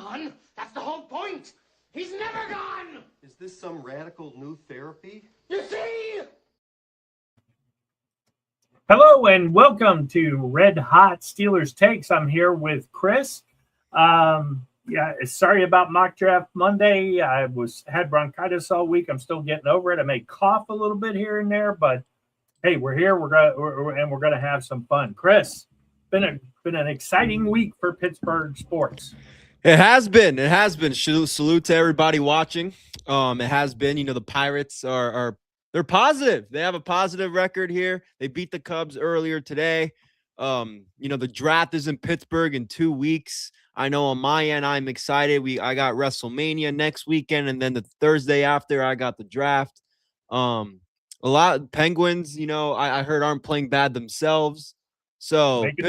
gone. That's the whole point. He's never gone. Is this some radical new therapy? You see? Hello and welcome to Red Hot Steelers Takes. I'm here with Chris. Sorry about mock draft Monday. I had bronchitis all week. I'm still getting over it. I may cough a little bit here and there, but hey, we're here. We're gonna have some fun. Chris, been an exciting week for Pittsburgh sports. It has been. Salute to everybody watching. It has been. The Pirates they're positive. They have a positive record here. They beat the Cubs earlier today. The draft is in Pittsburgh in 2 weeks. I know on my end, I'm excited. I got WrestleMania next weekend, and then the Thursday after, I got the draft. A lot of Penguins, I heard aren't playing bad themselves. So making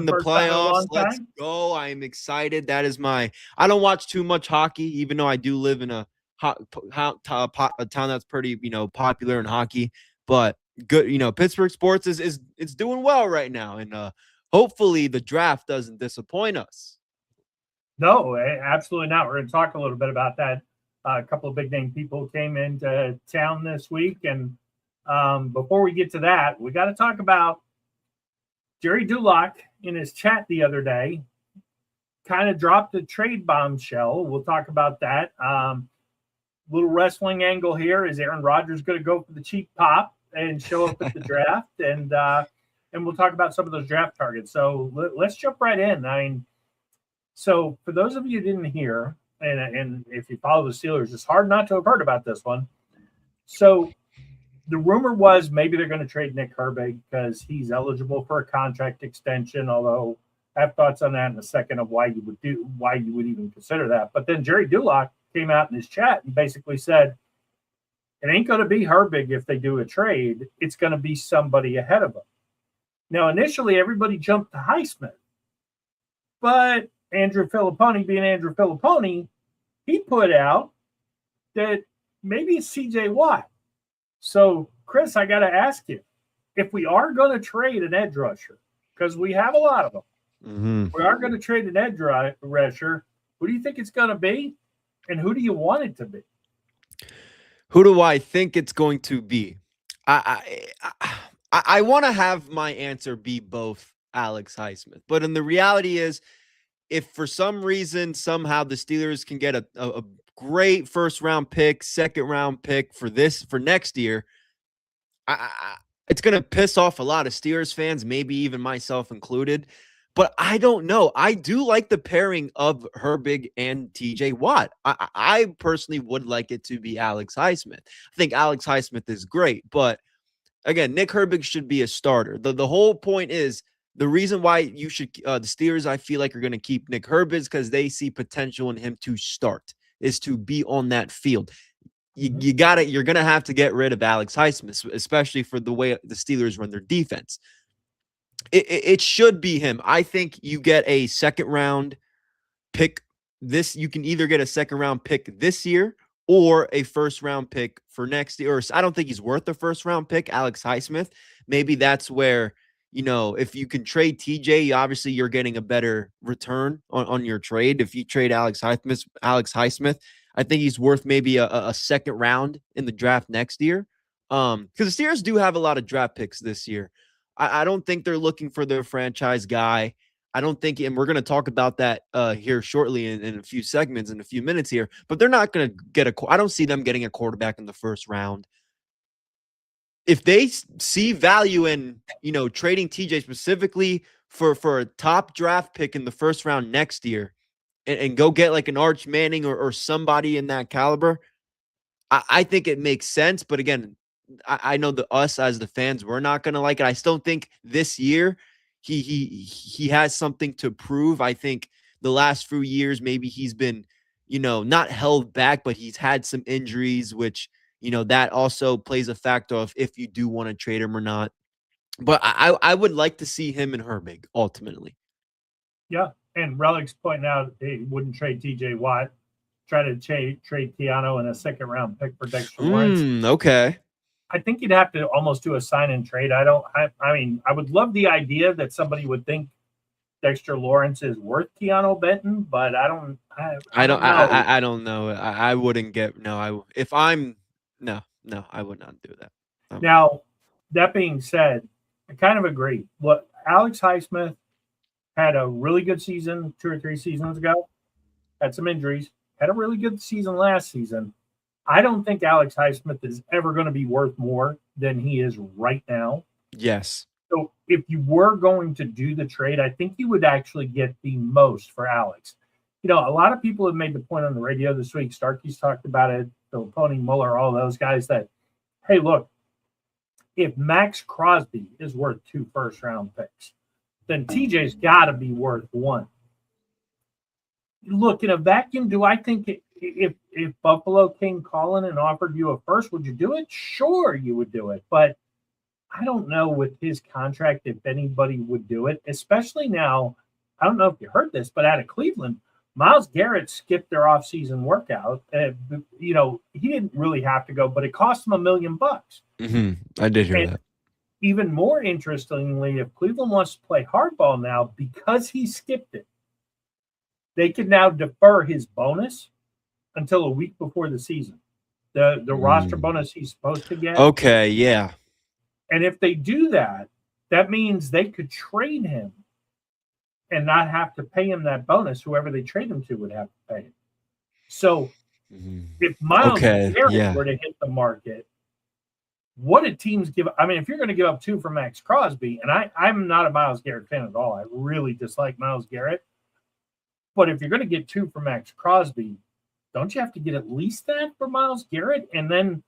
the playoffs. Let's go. I am excited. That is I don't watch too much hockey, even though I do live in a town that's pretty, popular in hockey, but good. Pittsburgh sports is doing well right now. And hopefully the draft doesn't disappoint us. No, absolutely not. We're going to talk a little bit about that. A couple of big name people came into town this week. And before we get to that, we got to talk about Gerry Dulac in his chat the other day, kind of dropped a trade bombshell. We'll talk about that. Little wrestling angle here. Is Aaron Rodgers going to go for the cheap pop and show up at the draft? And we'll talk about some of those draft targets. So let's jump right in. So for those of you who didn't hear, and if you follow the Steelers, it's hard not to have heard about this one. So the rumor was maybe they're going to trade Nick Herbig because he's eligible for a contract extension, although I have thoughts on that in a second of why you would even consider that. But then Gerry Dulac came out in his chat and basically said, it ain't going to be Herbig if they do a trade. It's going to be somebody ahead of him. Now, initially, everybody jumped to Highsmith. But Andrew Filipponi, being Andrew Filipponi, he put out that maybe it's C.J. Watt. So, Chris, I got to ask you, if we are going to trade an edge rusher, because we have a lot of them, we are going to trade an edge rusher, who do you think it's going to be? And who do you want it to be? Who do I think it's going to be? I want to have my answer be both Alex Highsmith. But in the reality is, if for some reason, somehow the Steelers can get a great first-round pick, second-round pick for next year, it's going to piss off a lot of Steelers fans, maybe even myself included. But I don't know. I do like the pairing of Herbig and TJ Watt. I personally would like it to be Alex Highsmith. I think Alex Highsmith is great. But again, Nick Herbig should be a starter. The whole point is the reason why you should the Steelers, I feel like, are going to keep Nick Herbig is because they see potential in him to start, is to be on that field. You're going to have to get rid of Alex Highsmith, especially for the way the Steelers run their defense. It should be him. I think you get a second-round pick. You can either get a second-round pick this year or a first-round pick for next year. I don't think he's worth a first-round pick, Alex Highsmith. Maybe that's where, if you can trade TJ, obviously you're getting a better return on your trade. If you trade Alex Highsmith, I think he's worth maybe a second round in the draft next year. Because the Steelers do have a lot of draft picks this year. I don't think they're looking for their franchise guy. I don't think, and we're going to talk about that here shortly in a few segments, in a few minutes here, but they're not going to get I don't see them getting a quarterback in the first round. If they see value in, trading TJ specifically for a top draft pick in the first round next year and go get like an Arch Manning or somebody in that caliber, I think it makes sense. But again, I know us as the fans, we're not going to like it. I still think this year he has something to prove. I think the last few years, maybe he's been, not held back, but he's had some injuries, which, that also plays a factor of if you do want to trade him or not. But I would like to see him and Herbig ultimately. Yeah. And Relic's pointing out he wouldn't trade TJ Watt, try to trade Keanu in a second round pick for Dexter Lawrence. Okay. I think you'd have to almost do a sign and trade. I mean, I would love the idea that somebody would think Dexter Lawrence is worth Keanu Benton, but I don't know. I don't know. I wouldn't get if I'm no, I would not do that. Now, that being said, I kind of agree. Look, Alex Highsmith had a really good season 2 or 3 seasons ago, had some injuries, had a really good season last season. I don't think Alex Highsmith is ever going to be worth more than he is right now. Yes. So if you were going to do the trade, I think you would actually get the most for Alex. A lot of people have made the point on the radio this week. Starkey's talked about it, Philipponi, Muller, all those guys that, hey, look, if Max Crosby is worth 2 first-round picks, then TJ's got to be worth 1. Look, in a vacuum, do I think if Buffalo came calling and offered you a first, would you do it? Sure, you would do it. But I don't know with his contract if anybody would do it, especially now. I don't know if you heard this, but out of Cleveland, Myles Garrett skipped their offseason workout. He didn't really have to go, but it cost him $1 million. I did hear that. Even more interestingly, if Cleveland wants to play hardball now, because he skipped it, they can now defer his bonus until a week before the season. The roster bonus he's supposed to get. Okay, yeah. And if they do that, that means they could trade him and not have to pay him that bonus. Whoever they trade him to would have to pay him. So if Myles Garrett were to hit the market, what did teams give? I mean, if you're going to give up 2 for Max Crosby, and I'm not a Myles Garrett fan at all. I really dislike Myles Garrett. But if you're going to get 2 for Max Crosby, don't you have to get at least that for Myles Garrett? And then,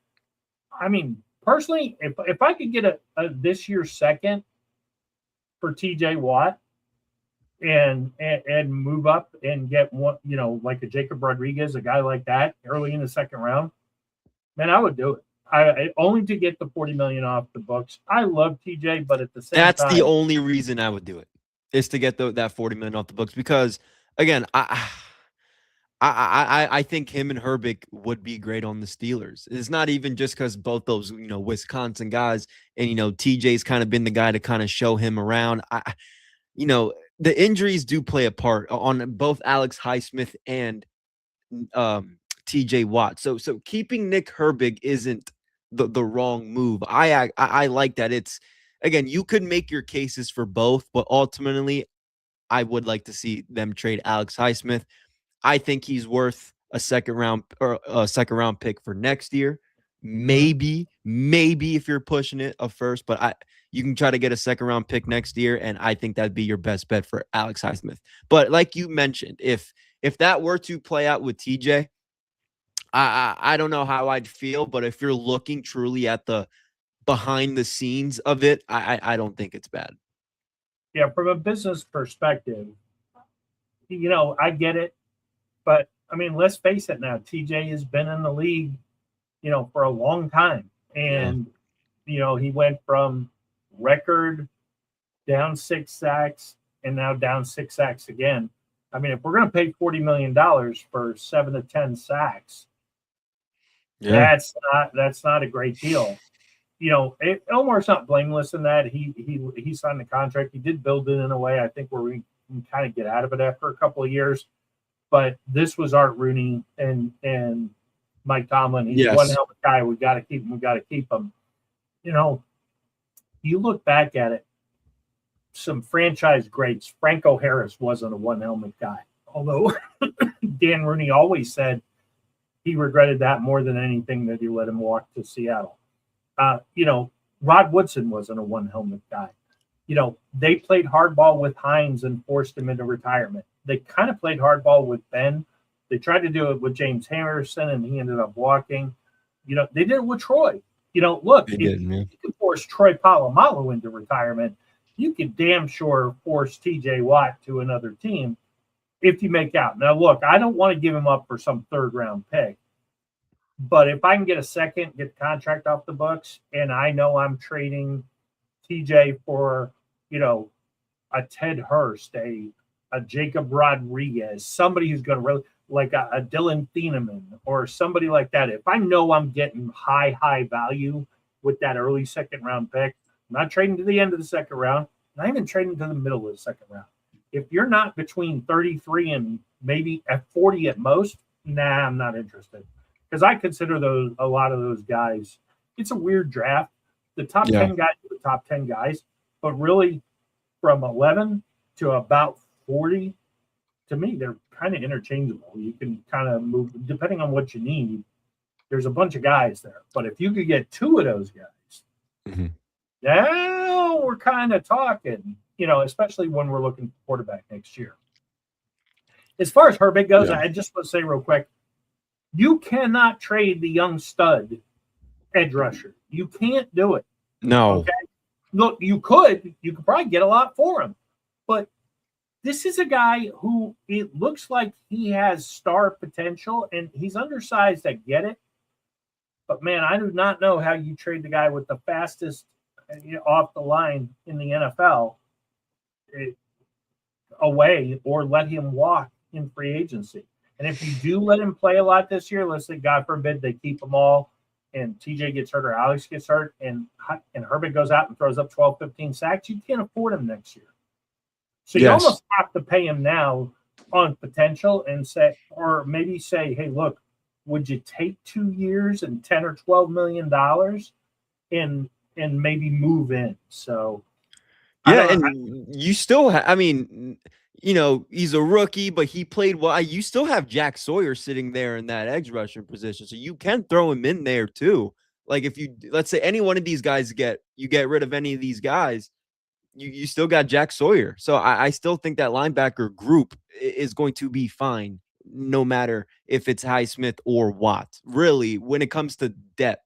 I mean, personally, if I could get a this year's second for TJ Watt and move up and get one, like a Jacob Rodriguez, a guy like that early in the second round, man, I would do it. I only to get the $40 million off the books. I love TJ, but at the same time, that's the only reason I would do it, is to get that $40 million off the books. Because again, I think him and Herbig would be great on the Steelers. It's not even just because both those Wisconsin guys, and TJ's kind of been the guy to kind of show him around. The injuries do play a part on both Alex Highsmith and TJ Watt. So keeping Nick Herbig isn't the wrong move. I like that. It's, again, you could make your cases for both, but ultimately I would like to see them trade Alex Highsmith. I think he's worth a second round pick for next year. Maybe if you're pushing it, a first, but you can try to get a second round pick next year, and I think that'd be your best bet for Alex Highsmith. But like you mentioned, if that were to play out with TJ, I don't know how I'd feel, but if you're looking truly at the behind the scenes of it, I don't think it's bad. Yeah, from a business perspective, I get it. But, I mean, let's face it now. TJ has been in the league, for a long time. And, he went from record down 6 sacks and now down 6 sacks again. I mean, if we're going to pay $40 million for 7 to 10 sacks, that's not a great deal. Elmore's not blameless in that. He signed the contract. He did build it in a way, I think, where we can kind of get out of it after a couple of years. But this was Art Rooney and Mike Tomlin. He's one hell of a guy. We got to keep him. We got to keep him. You look back at it, some franchise greats. Franco Harris wasn't a one helmet guy, although Dan Rooney always said he regretted that more than anything, that he let him walk to Seattle. Rod Woodson wasn't a one helmet guy. They played hardball with Hines and forced him into retirement. They kind of played hardball with Ben. They tried to do it with James Harrison, and he ended up walking. They did it with Troy. Look, if you can force Troy Polamalu into retirement, you could damn sure force TJ Watt to another team if you make out. Now, look, I don't want to give him up for some third-round pick, but if I can get a second, get the contract off the books, and I know I'm trading TJ for, a Ted Hurst, a Jacob Rodriguez, somebody who's going to really, like a Dylan Thieneman or somebody like that. If I know I'm getting high value with that early second round pick, I'm not trading to the end of the second round, not even trading to the middle of the second round. if you're not between 33 and maybe at 40 at most, nah, I'm not interested. Because I consider a lot of those guys. It's a weird draft. The top 10 guys are the top 10 guys, but really from 11 to about 40, to me, they're kind of interchangeable. You can kind of move depending on what you need. There's a bunch of guys there, but if you could get 2 of those guys, now we're kind of talking. Especially when we're looking for quarterback next year. As far as Herbig goes, I just want to say real quick, you cannot trade the young stud edge rusher. You can't do it. No. Okay. Look, you could probably get a lot for him, but this is a guy who it looks like he has star potential, and he's undersized. I get it, but man, I do not know how you trade the guy with the fastest off the line in the NFL away or let him walk in free agency. And if you do let him play a lot this year, let's say, God forbid, they keep them all and TJ gets hurt or Alex gets hurt and Herbig goes out and throws up 12, 15 sacks, you can't afford him next year. So you almost have to pay him now on potential and say, or maybe say, hey, look, would you take 2 years and $10 or $12 million and maybe move in? So you still he's a rookie, but he played well. You still have Jack Sawyer sitting there in that edge rusher position, so you can throw him in there too. Like if let's say any one of these guys get rid of any of these guys, you still got Jack Sawyer. So I still think that linebacker group is going to be fine, no matter if it's Highsmith or Watt. Really, when it comes to depth.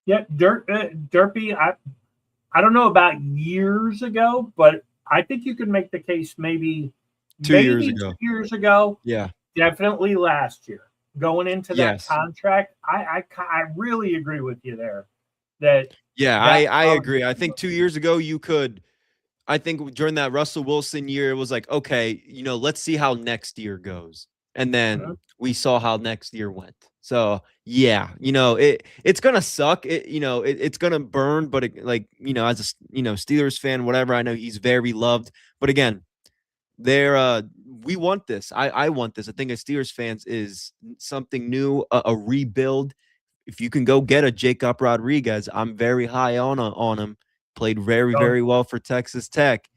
Yeah, Derpy, I don't know about years ago, but I think you could make the case maybe 2 years ago. 2 years ago. Yeah. Definitely last year. Going into that contract, I really agree with you there. I agree. I think 2 years ago I think during that Russell Wilson year, it was like, okay, let's see how next year goes. And then we saw how next year went. So yeah, it's gonna suck. It's gonna burn, but as a Steelers fan, whatever, I know he's very loved. But again, we want this. I want this. I think as Steelers fans is something new, a rebuild. If you can go get a Jacob Rodriguez, I'm very high on him. Played very, very well for Texas Tech.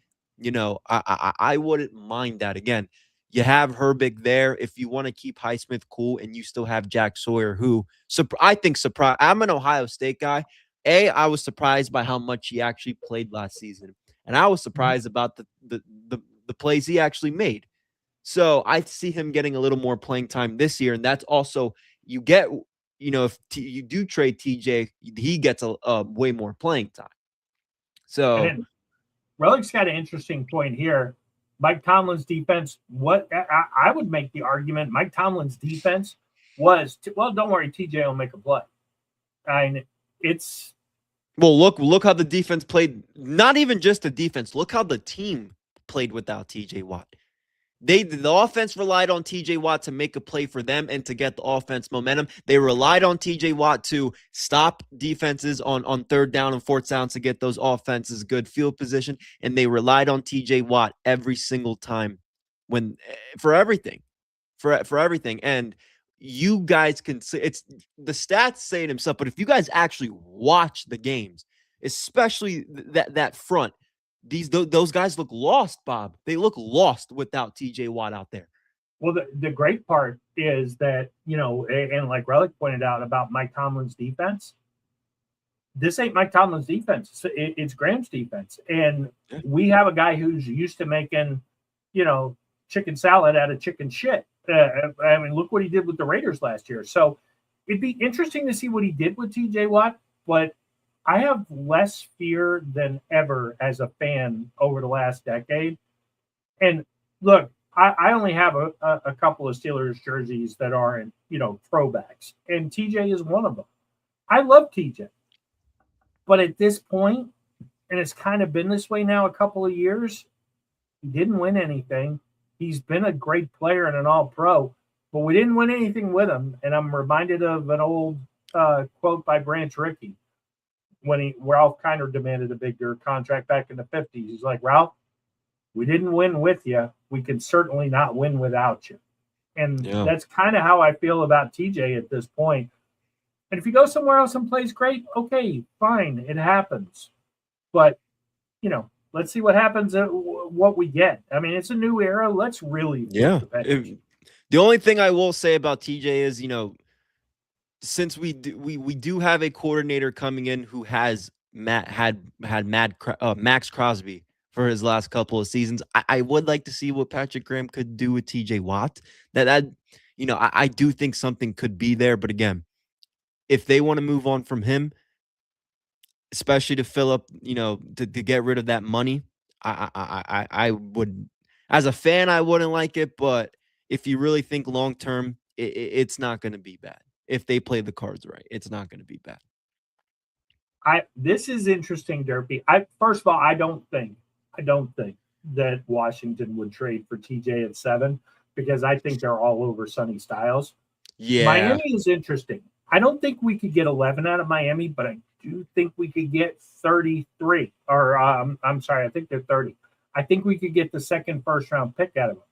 I wouldn't mind that. Again, you have Herbig there. If you want to keep Highsmith cool and you still have Jack Sawyer, who I think surprised. I'm an Ohio State guy. I was surprised by how much he actually played last season. And I was surprised about the plays he actually made. So I see him getting a little more playing time this year. And that's also, you get, if you do trade TJ, he gets a way more playing time. So Relic's got an interesting point here. Mike Tomlin's defense, I would make the argument Mike Tomlin's defense was, don't worry, TJ will make a play. Look how the defense played. Not even just the defense. Look how the team played without TJ Watt. The offense relied on TJ Watt to make a play for them and to get the offense momentum. They relied on TJ Watt to stop defenses on third down and fourth down to get those offenses good field position. And they relied on TJ Watt every single time for everything. And you guys can see it's the stats say it himself, but if you guys actually watch the games, especially that front, those guys look lost, Bob. They look lost without TJ Watt out there. Well, the great part is that, and like Relic pointed out about Mike Tomlin's defense, this ain't Mike Tomlin's defense. It's Graham's defense. And we have a guy who's used to making, chicken salad out of chicken shit. Look what he did with the Raiders last year. So it'd be interesting to see what he did with TJ Watt, but I have less fear than ever as a fan over the last decade. And look, I only have a couple of Steelers jerseys that aren't, throwbacks. And TJ is one of them. I love TJ. But at this point, and it's kind of been this way now a couple of years, he didn't win anything. He's been a great player and an all-pro, but we didn't win anything with him. And I'm reminded of an old quote by Branch Rickey. When Ralph Kiner demanded a bigger contract back in the 50s. He's like, Ralph, We didn't win with you. We can certainly not win without you. And Yeah. that's kind of how I feel about TJ at this point. And if he goes somewhere else and plays great, okay, fine, it happens. But, let's see what happens, what we get. I mean, it's a new era. Let's really flip the page. The only thing I will say about TJ is, since we do have a coordinator coming in who has Max Crosby for his last couple of seasons, I would like to see what Patrick Graham could do with TJ Watt. I do think something could be there, but again, if they want to move on from him, especially to fill up, to get rid of that money, I would, as a fan, I wouldn't like it, but if you really think long term, it's not going to be bad. If they play the cards right, it's not going to be bad. This is interesting, Derpy. First of all, I don't think that Washington would trade for TJ at 7 because I think they're all over Sonny Styles. Yeah, Miami is interesting. I don't think we could get 11 out of Miami, but I do think we could get 33. Or I'm sorry, I think they're 30. I think we could get the second first-round pick out of them.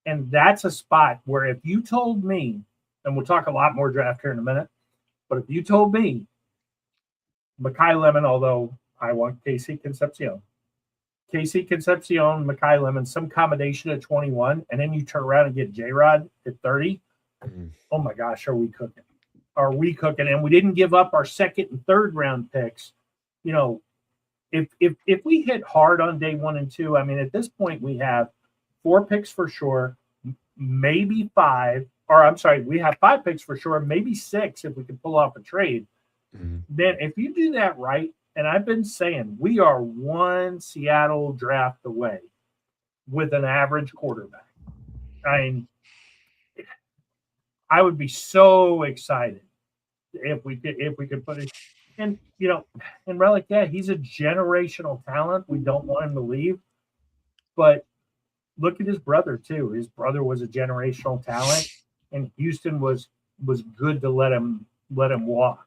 And that's a spot where if you told me, and we'll talk a lot more draft here in a minute, but if you told me Makai Lemon, although I want KC Concepcion, Makai Lemon, some combination at 21, and then you turn around and get J-Rod at 30, oh my gosh, are we cooking? Are we cooking? And we didn't give up our second and third round picks. If we hit hard on day 1 and 2, I mean, at this point we have 4 picks for sure, maybe 5, or I'm sorry, we have 5 picks for sure, maybe 6 if we can pull off a trade. Then if you do that right, and I've been saying we are one Seattle draft away with an average quarterback. I mean, I would be so excited if we could put it. And and Relic, yeah, he's a generational talent. We don't want him to leave, but look at his brother too. His brother was a generational talent, and Houston was good to let him walk.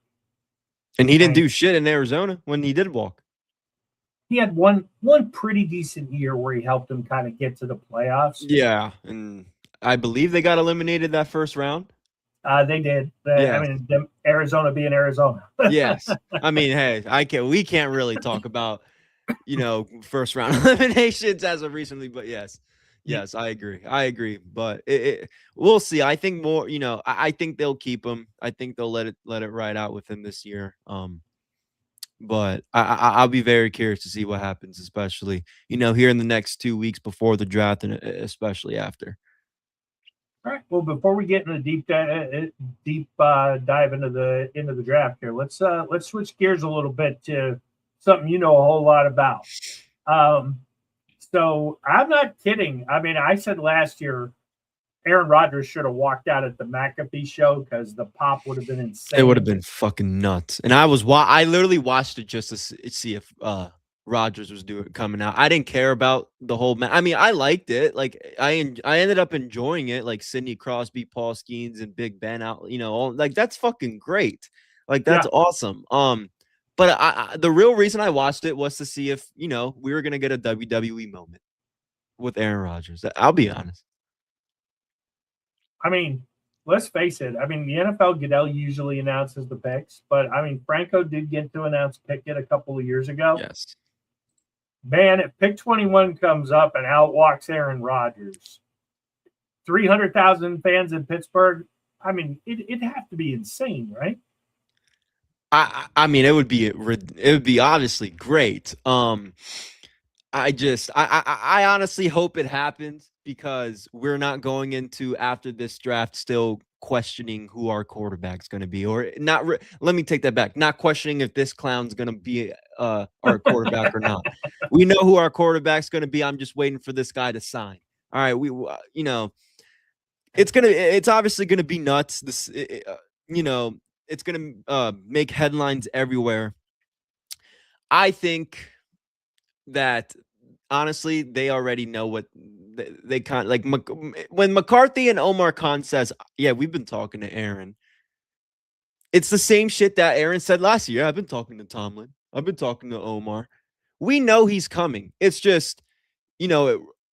And he didn't do shit in Arizona when he did walk. He had one pretty decent year where he helped them kind of get to the playoffs. Yeah, and I believe they got eliminated that first round. They did. I mean, Arizona being Arizona. Yes. I mean, hey, we can't really talk about, first round eliminations as of recently, but yes, I agree. But we'll see. I think more, I think they'll keep him. I think they'll let it ride out with him this year. But I'll be very curious to see what happens, especially, here in the next 2 weeks before the draft and especially after. All right. Well, before we get into deep dive into the draft here, let's switch gears a little bit to something you know a whole lot about. So I'm not kidding. I mean, I said last year Aaron Rodgers should have walked out at the McAfee show because the pop would have been insane. It would have been fucking nuts. And I literally watched it just to see if Rodgers was coming out. I didn't care about the whole I mean, I liked it. Like I ended up enjoying it. Like Sidney Crosby, Paul Skeens, and Big Ben out. Like that's fucking great. Like that's awesome. But the real reason I watched it was to see if we were gonna get a WWE moment with Aaron Rodgers. I'll be honest. I mean, let's face it. I mean, the NFL Goodell usually announces the picks, but I mean, Franco did get to announce Pickett a couple of years ago. Yes. Man, if pick 21 comes up and out walks Aaron Rodgers, 300,000 fans in Pittsburgh, I mean, it'd have to be insane, right? I mean, it would be obviously great. I honestly hope it happens because we're not going into after this draft still questioning who our quarterback's going to be, or not. Let me take that back. Not questioning if this clown's going to be our quarterback or not. We know who our quarterback's going to be. I'm just waiting for this guy to sign. All right, it's obviously going to be nuts. It's going to make headlines everywhere. I think that honestly, they already know what they kind of like. When McCarthy and Omar Khan says, "Yeah, we've been talking to Aaron," it's the same shit that Aaron said last year. I've been talking to Tomlin. I've been talking to Omar. We know he's coming. It's just,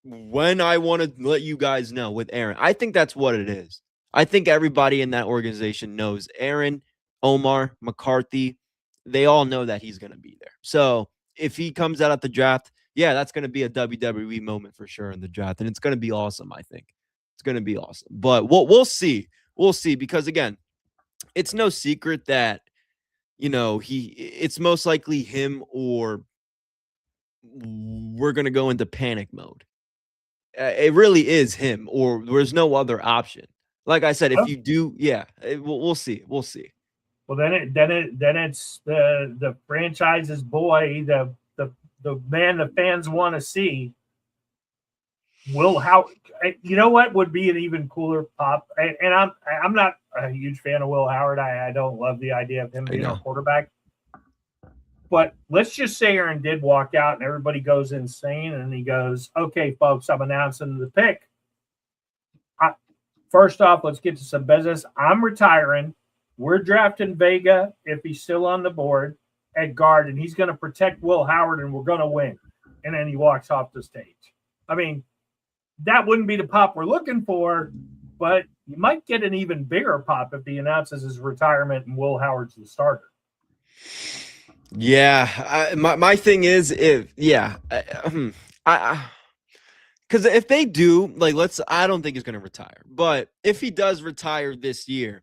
when I want to let you guys know with Aaron. I think that's what it is. I think everybody in that organization knows Aaron, Omar, McCarthy. They all know that he's going to be there. So if he comes out at the draft, yeah, that's going to be a WWE moment for sure in the draft, and it's going to be awesome. I think it's going to be awesome. But we'll see. We'll see, because again, it's no secret that it's most likely him, or we're going to go into panic mode. It really is him, or there's no other option. Like I said, if you do, we'll see. We'll see. Well, then it's the franchise's boy, the man the fans want to see. You know what would be an even cooler pop? And I'm not a huge fan of Will Howard. I don't love the idea of him being our quarterback. But let's just say Aaron did walk out and everybody goes insane, and he goes, "Okay, folks, I'm announcing the pick. First off, let's get to some business. I'm retiring. We're drafting Vega, if he's still on the board, at guard, and he's going to protect Will Howard, and we're going to win." And then he walks off the stage. I mean, that wouldn't be the pop we're looking for, but you might get an even bigger pop if he announces his retirement and Will Howard's the starter. Yeah, my thing is, because if they do, I don't think he's going to retire, but if he does retire this year,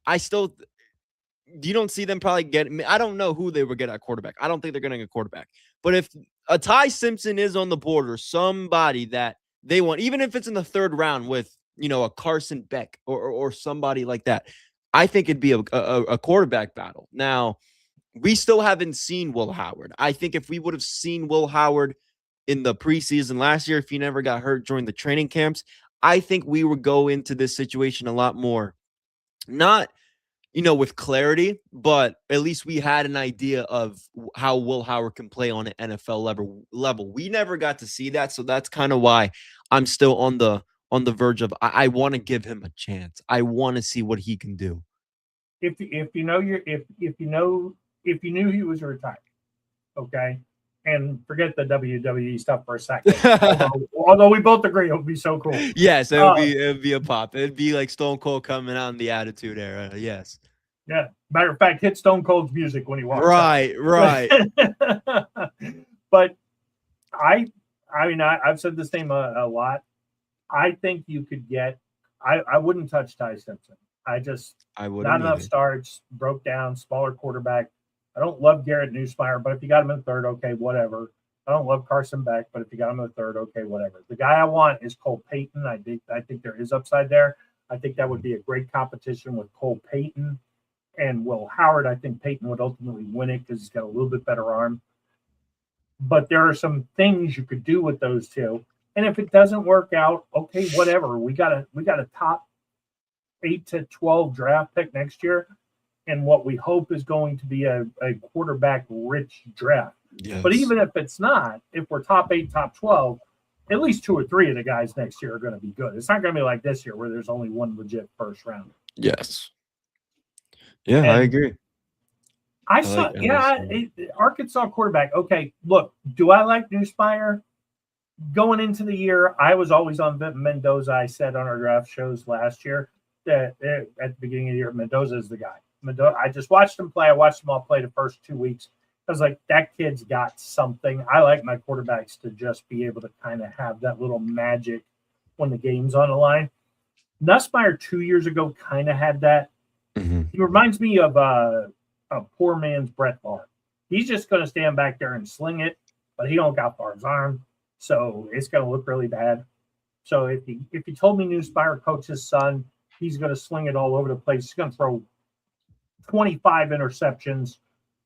you don't see them probably getting. I don't know who they would get at quarterback. I don't think they're going to get a quarterback, but if a Ty Simpson is on the board, or somebody that they want, even if it's in the third round with a Carson Beck or somebody like that, I think it'd be a quarterback battle. Now, we still haven't seen Will Howard. I think if we would have seen Will Howard in the preseason last year, if he never got hurt during the training camps, I think we would go into this situation a lot more, not, with clarity, but at least we had an idea of how Will Howard can play on an NFL level. We never got to see that, so that's kind of why I'm still on the verge of I want to give him a chance. I want to see what he can do. If you knew he was retired, okay, and forget the WWE stuff for a second. although we both agree it would be so cool. Yes, it would be a pop. It'd be like Stone Cold coming out in the Attitude Era. Yes. Yeah. Matter of fact, hit Stone Cold's music when he walks out. Right. But I've said this name a lot. I think you could get. I wouldn't touch Ty Simpson. I wouldn't. Not enough starts. Broke down. Smaller quarterback. I don't love Garrett Nussmeier, but if you got him in third, okay, whatever. I don't love Carson Beck, but if you got him in the third, okay, whatever. The guy I want is Cole Payton. I think there is upside there. I think that would be a great competition with Cole Payton and Will Howard. I think Payton would ultimately win it because he's got a little bit better arm. But there are some things you could do with those two. And if it doesn't work out, okay, whatever. We got a top 8 to 12 draft pick next year, and what we hope is going to be a quarterback-rich draft. Yes. But even if it's not, if we're top 8, top 12, at least 2 or 3 of the guys next year are going to be good. It's not going to be like this year where there's only one legit first rounder. Yes. Yeah, I agree. Arkansas quarterback. Okay, look, do I like Nussmeier? Going into the year, I was always on Mendoza. I said on our draft shows last year that at the beginning of the year, Mendoza is the guy. I just watched him play. I watched them all play the first 2 weeks. I was like, that kid's got something. I like my quarterbacks to just be able to kind of have that little magic when the game's on the line. Nussmeier 2 years ago kind of had that. Mm-hmm. He reminds me of a poor man's Brett Favre. He's just going to stand back there and sling it, but he don't got Favre's arm, so it's going to look really bad. So if he told me Nussmeier coached his son, he's going to sling it all over the place. He's going to throw 25 interceptions.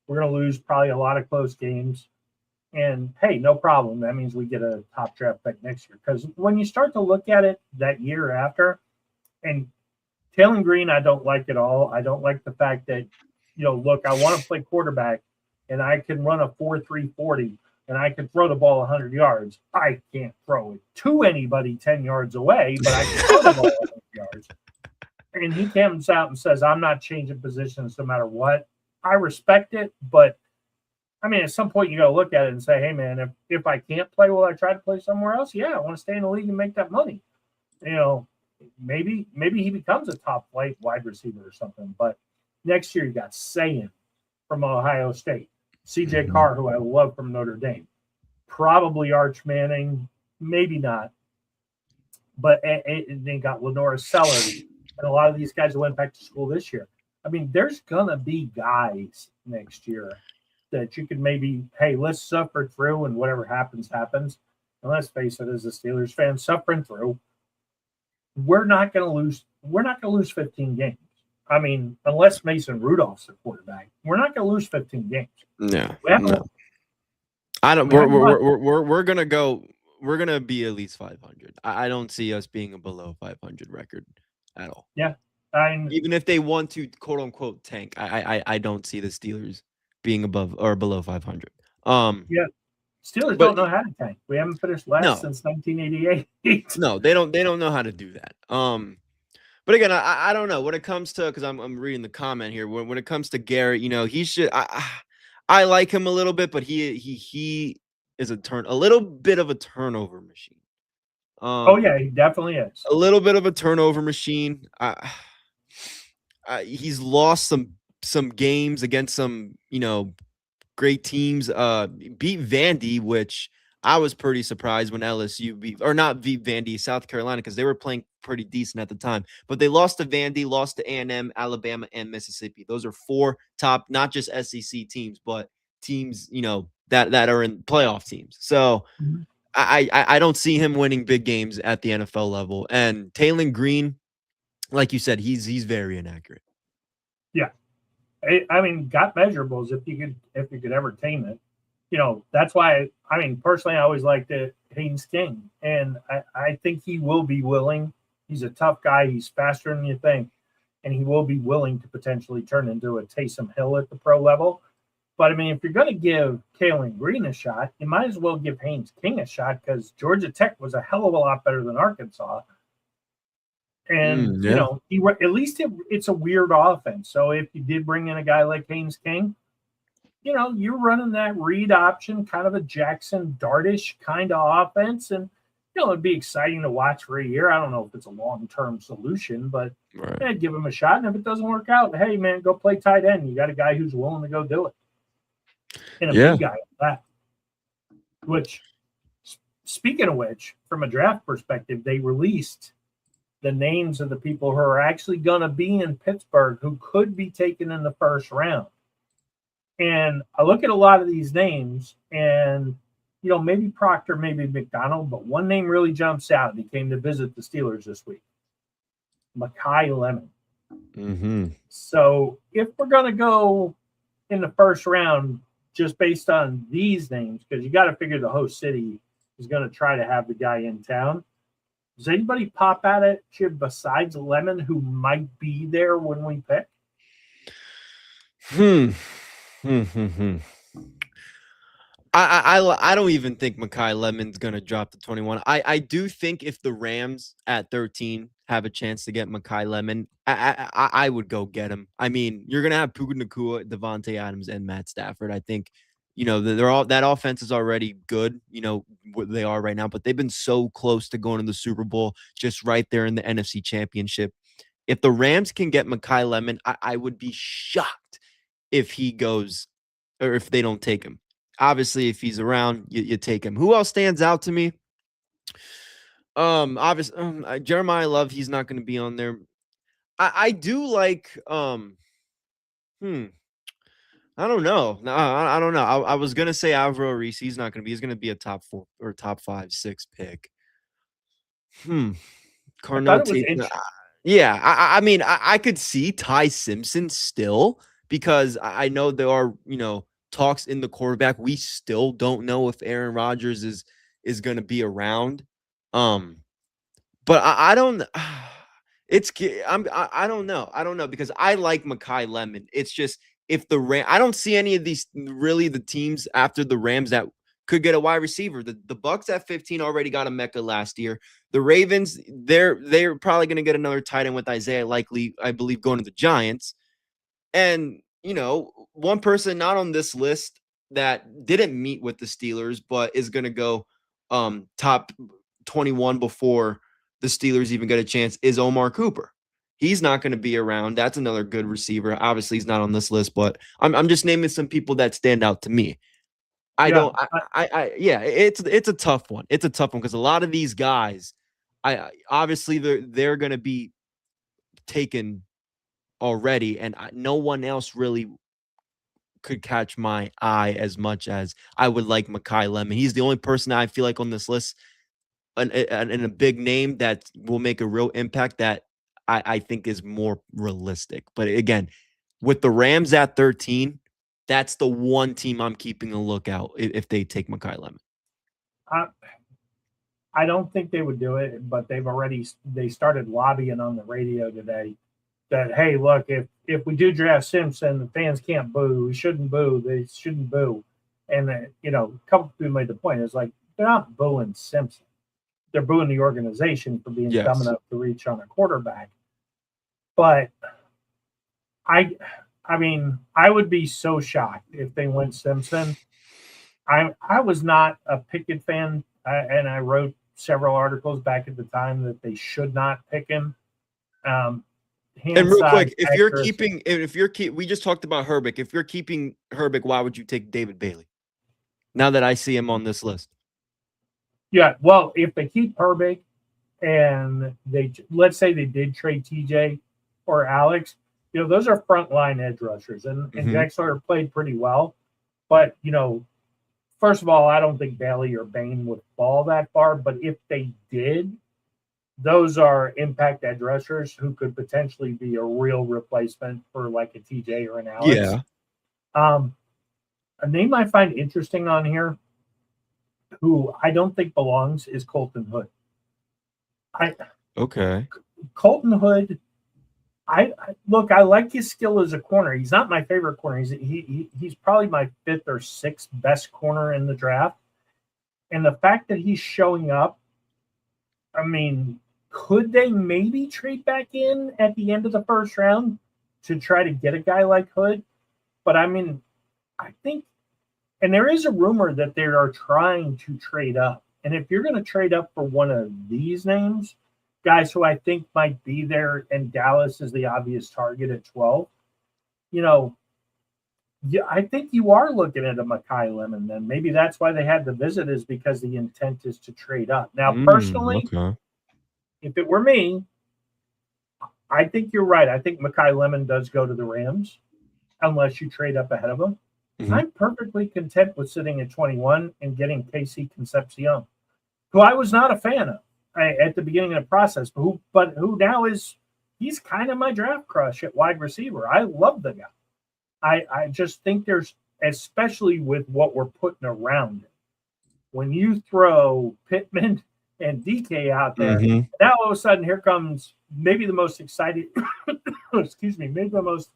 We're going to lose probably a lot of close games. And, hey, no problem. That means we get a top draft pick next year. Because when you start to look at it that year after, and Taylor Green, I don't like at all. I don't like the fact that, look, I want to play quarterback, and I can run a 4.3 40, and I can throw the ball 100 yards. I can't throw it to anybody 10 yards away, but I can throw the ball 100 yards. And he comes out and says, I'm not changing positions no matter what. I respect it, but I mean, at some point you got to look at it and say, hey, man, if I can't play, will I try to play somewhere else? Yeah, I want to stay in the league and make that money. You know, maybe he becomes a top flight wide receiver or something. But next year you got Sayin from Ohio State, CJ Carr, who I love from Notre Dame, probably Arch Manning, maybe not. But they got Lenora Sellers and a lot of these guys that went back to school this year. I mean, there's going to be guys next year that you could maybe, hey, let's suffer through and whatever happens, happens. And let's face it, as a Steelers fan, suffering through, we're not going to lose. We're not going to lose 15 games. I mean, unless Mason Rudolph's the quarterback, we're not going to lose 15 games. No. I don't. We're gonna go. We're gonna be at least 500. I don't see us being a below 500 record at all. Yeah. Even if they want to quote unquote tank, I don't see the Steelers being above or below 500. Yeah. Steelers don't know how to tank. We haven't finished last since 1988. No, they don't know how to do that. But again, I don't know when it comes to, because I'm reading the comment here. When it comes to Garrett, you know, he should. I like him a little bit, but he is a little bit of a turnover machine. Oh yeah, he definitely is. A little bit of a turnover machine. He's lost some games against some, you know, great teams. Beat Vandy, which I was pretty surprised when LSU beat Vandy, South Carolina, because they were playing pretty decent at the time. But they lost to Vandy, lost to A&M, Alabama, and Mississippi. Those are 4 top, not just SEC teams, but teams, you know, that are in playoff teams. So I don't see him winning big games at the NFL level. And Taylon Green, like you said, he's very inaccurate. Yeah. I mean, got measurables if you could ever tame it. You know, that's why I mean, personally, I always liked Haynes King, and I think he will be willing. He's a tough guy. He's faster than you think, and he will be willing to potentially turn into a Taysom Hill at the pro level. But I mean, if you're going to give Taylon Green a shot, you might as well give Haynes King a shot, because Georgia Tech was a hell of a lot better than Arkansas. And, you know, at least it's a weird offense. So if you did bring in a guy like Haynes King, you know, you're running that read option, kind of a Jackson Dartish kind of offense. And, you know, it'd be exciting to watch for a year. I don't know if it's a long-term solution, but I'd give him a shot. And if it doesn't work out, hey, man, go play tight end. You got a guy who's willing to go do it. And a big guy like that. Which, speaking of which, from a draft perspective, they released the names of the people who are actually going to be in Pittsburgh who could be taken in the first round. And I look at a lot of these names and, you know, maybe Proctor, maybe McDonald, but one name really jumps out. He came to visit the Steelers this week. Makai Lemon. So if we're going to go in the first round, just based on these names, because you got to figure the host city is going to try to have the guy in town. Does anybody pop out at you besides Lemon who might be there when we pick? I don't even think Makai Lemon's going to drop to 21. I do think if the Rams at 13 have a chance to get Makai Lemon, I would go get him. I mean, you're going to have Puka Nacua, Devontae Adams, and Matt Stafford. I think, you know, that offense is already good, you know, what they are right now, but they've been so close to going to the Super Bowl, just right there in the NFC Championship. If the Rams can get Makai Lemon, I would be shocked if he goes, or if they don't take him. Obviously, if he's around, you take him. Who else stands out to me? Obviously, Jeremiah Love, he's not going to be on there. I do like, I don't know. No, I don't know. I was gonna say Alvaro Reese. He's not gonna be. He's gonna be a top 4 or top 5, 6 pick. Carnell Tate. Yeah, I mean, I could see Ty Simpson still, because I know there are, you know, talks in the quarterback. We still don't know if Aaron Rodgers is gonna be around. But I don't. I don't know. I don't know, because I like Makai Lemon. It's just, if I don't see any of these really the teams after the Rams that could get a wide receiver. The Bucs at 15 already got a Mecca last year. The Ravens, they're probably going to get another tight end with Isaiah Likely, I believe, going to the Giants. And, you know, one person not on this list, that didn't meet with the Steelers, but is going to go top 21 before the Steelers even get a chance is Omar Cooper. He's not going to be around. That's another good receiver. Obviously, he's not on this list, but I'm just naming some people that stand out to me. Yeah, it's a tough one. It's a tough one because a lot of these guys, obviously they're going to be taken already, and no one else really could catch my eye as much as I would like Mekhi Lemon. He's the only person that I feel like on this list, and a big name that will make a real impact that I think is more realistic. But again, with the Rams at 13, that's the one team I'm keeping a lookout if they take Mekhi Lemon. I don't think they would do it, but they started lobbying on the radio today that, hey, look, if we do draft Simpson, the fans can't boo. We shouldn't boo. They shouldn't boo. And a couple people made the point. It's like they're not booing Simpson. They're booing the organization for being dumb enough to reach on a quarterback. But I mean, I would be so shocked if they went Simpson. I was not a Pickett fan, and I wrote several articles back at the time that they should not pick him. And real quick, we just talked about Herbig. If you're keeping Herbig, why would you take David Bailey? Now that I see him on this list. Yeah, well, if they keep Herbig and let's say they did trade TJ or Alex, those are frontline edge rushers, and Jack Sawyer played pretty well. But, first of all, I don't think Bailey or Bain would fall that far. But if they did, those are impact edge rushers who could potentially be a real replacement for like a TJ or an Alex. Yeah. A name I find interesting on here, who I don't think belongs, is Colton Hood. Colton Hood. I like his skill as a corner. He's not my favorite corner. He's probably my 5th or 6th best corner in the draft. And the fact that he's showing up, I mean, could they maybe trade back in at the end of the first round to try to get a guy like Hood? But I mean, I think, and there is a rumor that they are trying to trade up. And if you're going to trade up for one of these names, guys who I think might be there, and Dallas is the obvious target at 12, I think you are looking at a Mekhi Lemon then. Maybe that's why they had the visit, is because the intent is to trade up. Now, personally, if it were me, I think you're right. I think Mekhi Lemon does go to the Rams unless you trade up ahead of him. I'm perfectly content with sitting at 21 and getting Casey Concepcion, who I was not a fan of at the beginning of the process, but who now he's kind of my draft crush at wide receiver. I love the guy. I just think there's, especially with what we're putting around it, when you throw Pittman and DK out there, now all of a sudden here comes maybe the most exciting, maybe the most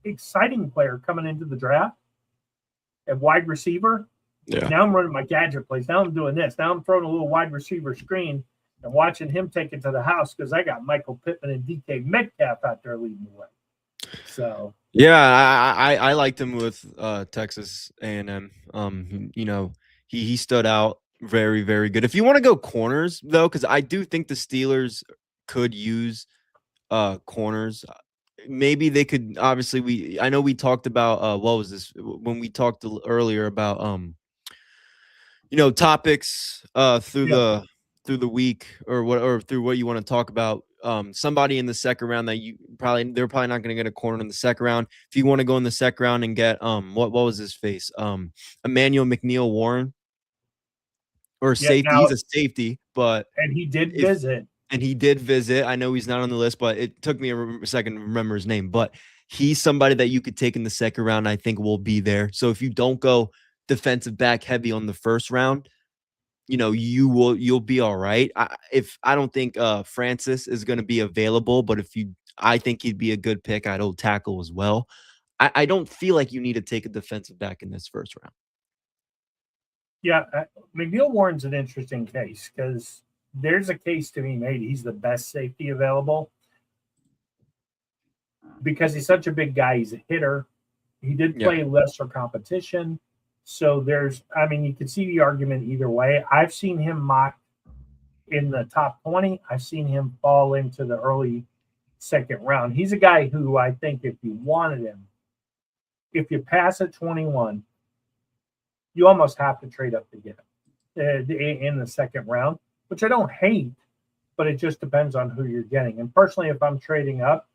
exciting player coming into the draft at wide receiver. Yeah. Now I'm running my gadget plays. Now I'm doing this. Now I'm throwing a little wide receiver screen and watching him take it to the house because I got Michael Pittman and DK Metcalf out there leading the way. So yeah, I liked him with Texas A&M. He stood out very, very good. If you want to go corners though, because I do think the Steelers could use corners. Maybe they could. Obviously, I know we talked about what was this when we talked earlier about topics through the week or through what you want to talk about. Somebody in the second round that they're probably not going to get a corner in the second round. If you want to go in the second round and get what was his face? Emmanuel McNeil Warren or safety. He's a safety, and he did visit. And he did visit. I know he's not on the list, but it took me a second to remember his name. But he's somebody that you could take in the second round. I think will be there. So if you don't go defensive back heavy on the first round, you'll be all right. I don't think Francis is going to be available, but I think he'd be a good pick. I'd old tackle as well. I don't feel like you need to take a defensive back in this first round. Yeah, McNeil Warren's an interesting case because there's a case to be made. He's the best safety available because he's such a big guy. He's a hitter. He did play lesser competition. So I mean, you can see the argument either way. I've seen him mocked in the top 20. I've seen him fall into the early second round. He's a guy who I think if you wanted him, if you pass at 21, you almost have to trade up to get him in the second round, which I don't hate, but it just depends on who you're getting. And personally, if I'm trading up,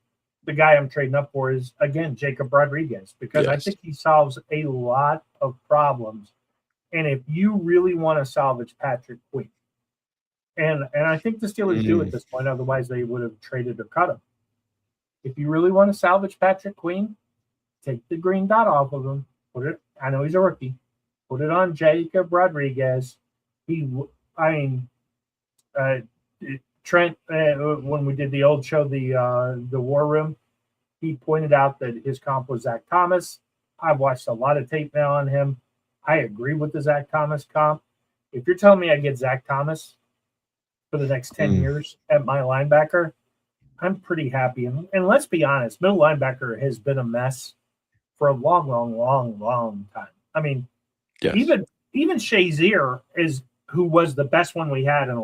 the guy I'm trading up for is, again, Jacob Rodriguez, because I think he solves a lot of problems. And if you really want to salvage Patrick Queen, and I think the Steelers do at this point, otherwise they would have traded or cut him. If you really want to salvage Patrick Queen, take the green dot off of him. I know he's a rookie. Put it on Jacob Rodriguez. Trent, when we did the old show, the War Room, he pointed out that his comp was Zach Thomas. I've watched a lot of tape now on him. I agree with the Zach Thomas comp. If you're telling me I get Zach Thomas for the next 10 years at my linebacker, I'm pretty happy. And let's be honest, middle linebacker has been a mess for a long, long, long, long time. I mean, even Shazier who was the best one we had in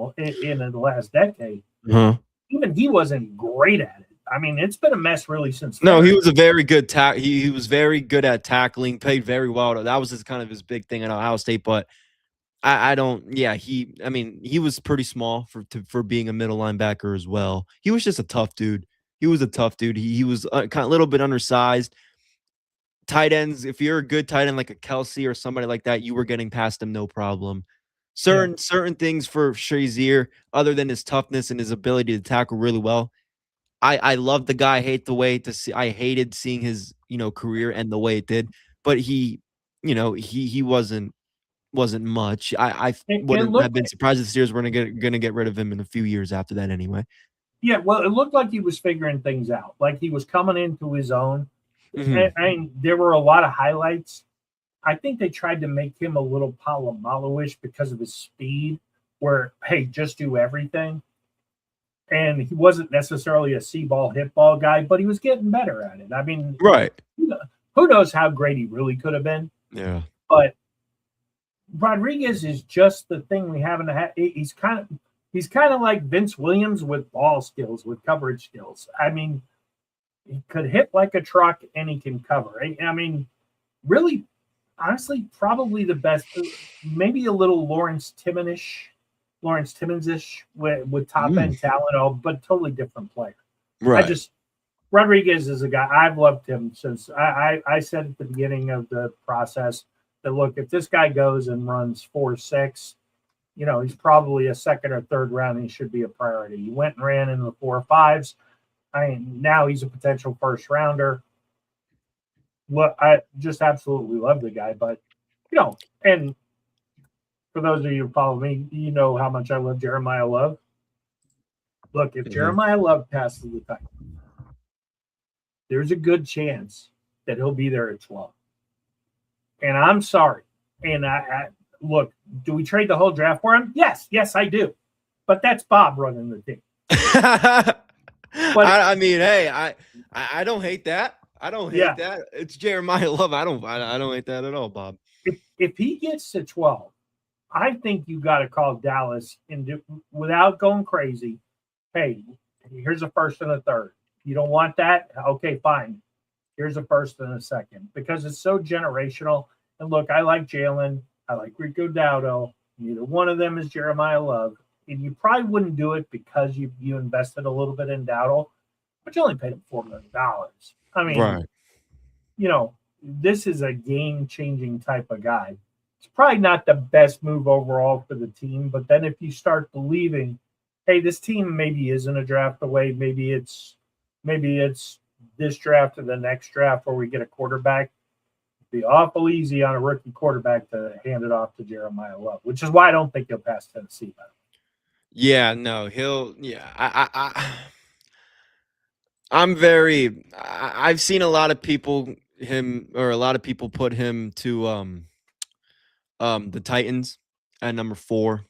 the last decade. Even he wasn't great at it. I mean, it's been a mess really since. No, he was a very good he was very good at tackling, played very well. That was kind of his big thing at Ohio State. But I mean, he was pretty small for being a middle linebacker as well. He was just a tough dude. He was a tough dude. He was kind of a little bit undersized. Tight ends, if you're a good tight end like a Kelsey or somebody like that, you were getting past him no problem. Certain things for Shazier, other than his toughness and his ability to tackle really well. I love the guy. I hated seeing his career end the way it did. But he wasn't much. I wouldn't have been surprised if the Steelers were gonna get rid of him in a few years after that anyway. Yeah, well, it looked like he was figuring things out. Like he was coming into his own. And there were a lot of highlights. I think they tried to make him a little Polamalu-ish because of his speed, where, hey, just do everything. And he wasn't necessarily a see-ball, hit-ball guy, but he was getting better at it. I mean, right. Who knows how great he really could have been. Yeah. But Rodriguez is just the thing we haven't had. He's kind of like Vince Williams with ball skills, with coverage skills. I mean, he could hit like a truck and he can cover. I mean, really, honestly, probably the best, maybe a little Lawrence Timmons-ish with top end talent, but totally different player. Right. Rodriguez is a guy, I've loved him since I said at the beginning of the process that, look, if this guy goes and runs 4.6, he's probably a second or third round. He should be a priority. He went and ran in the 4.5s. Now he's a potential first rounder. Look, I just absolutely love the guy, but and for those of you who follow me, you know how much I love Jeremiah Love. Look, if Jeremiah Love passes the Titans, there's a good chance that he'll be there at 12. And I'm sorry. And look, do we trade the whole draft for him? Yes, I do. But that's Bob running the team. But I mean, hey, I don't hate that. I don't hate that. It's Jeremiah Love. I don't hate that at all, Bob. If he gets to 12, I think you got to call Dallas and without going crazy. Hey, here's a first and a third. You don't want that? Okay, fine. Here's a first and a second, because it's so generational. And look, I like Jalen. I like Rico Dowdle. Neither one of them is Jeremiah Love. And you probably wouldn't do it because you invested a little bit in Dowdle, but you only paid him $4 million. I mean, right. This is a game-changing type of guy. It's probably not the best move overall for the team, but then if you start believing, hey, this team maybe isn't a draft away, maybe it's this draft or the next draft where we get a quarterback, it'd be awful easy on a rookie quarterback to hand it off to Jeremiah Love, which is why I don't think he'll pass Tennessee. Yeah, no, I've seen a lot of people put him to the Titans at number 4.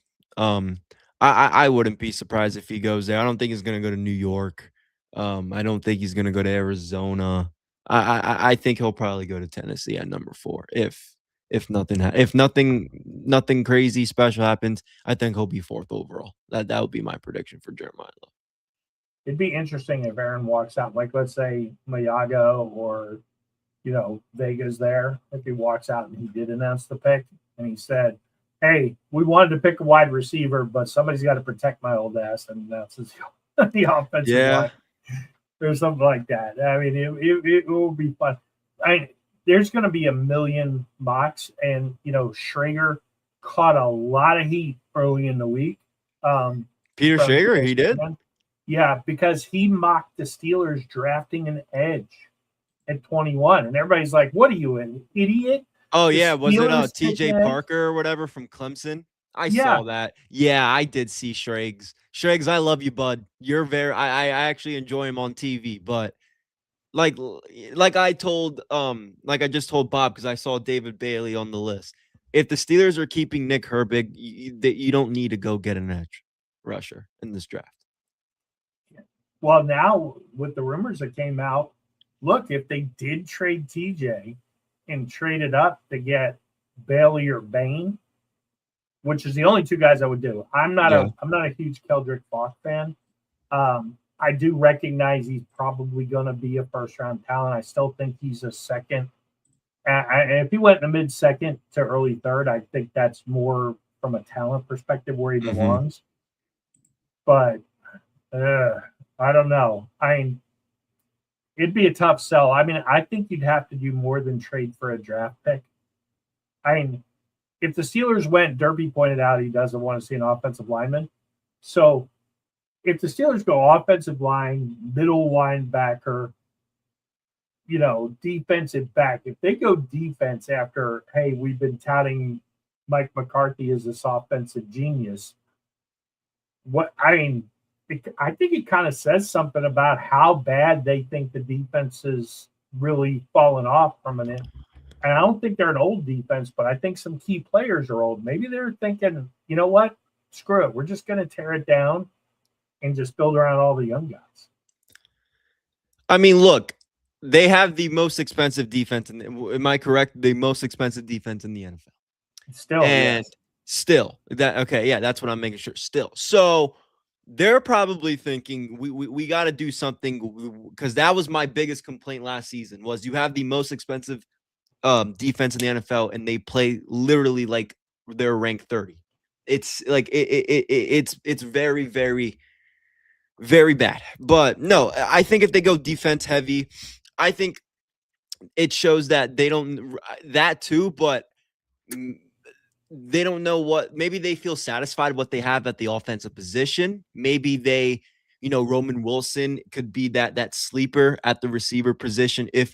I wouldn't be surprised if he goes there. I don't think he's going to go to New York. I don't think he's going to go to Arizona. I think he'll probably go to Tennessee at number 4 if If nothing crazy special happens, I think he'll be 4th overall. That would be my prediction for Jeremiah Love. It'd be interesting if Aaron walks out, like let's say Mayago or Vega's there. If he walks out and he did announce the pick and he said, "Hey, we wanted to pick a wide receiver, but somebody's got to protect my old ass," and announces the offensive line or something like that. I mean, it will be fun. There's going to be a million mocks, and Schrager caught a lot of heat early in the week. Peter Schrager, he did. Yeah, because he mocked the Steelers drafting an edge at 21, and everybody's like, "What are you, an idiot?" Oh yeah, was it TJ Parker or whatever from Clemson? I saw that. Yeah, I did see Schrags. Schrags, I love you, bud. You're very. I actually enjoy him on TV, but like I just told Bob because I saw David Bailey on the list. If the Steelers are keeping Nick Herbig, you don't need to go get an edge rusher in this draft. Well, now with the rumors that came out, look, if they did trade TJ and traded up to get Bailey or Bain, which is the only two guys I would do. I'm not a huge Keldrick Falk fan. I do recognize he's probably going to be a first-round talent. I still think he's a second. And if he went in the mid-second to early third, I think that's more from a talent perspective where he belongs. But I don't know. It'd be a tough sell. I mean, I think you'd have to do more than trade for a draft pick. If the Steelers went, Derby pointed out he doesn't want to see an offensive lineman. So if the Steelers go offensive line, middle linebacker, defensive back, if they go defense after, hey, we've been touting Mike McCarthy as this offensive genius, I think it kind of says something about how bad they think the defense is really fallen off from an end. And I don't think they're an old defense, but I think some key players are old. Maybe they're thinking, you know what? Screw it. We're just going to tear it down and just build around all the young guys. I mean, look, they have the most expensive defense. Am I correct? The most expensive defense in the NFL. Still, yes. Still. That's what I'm making sure. Still. So they're probably thinking we got to do something, because that was my biggest complaint last season was you have the most expensive defense in the NFL and they play literally like they're ranked 30. It's like it's very, very, very bad. But no, I think if they go defense heavy, I think it shows that they don't that too, but they don't know maybe they feel satisfied what they have at the offensive position. Maybe they, Roman Wilson could be that sleeper at the receiver position. If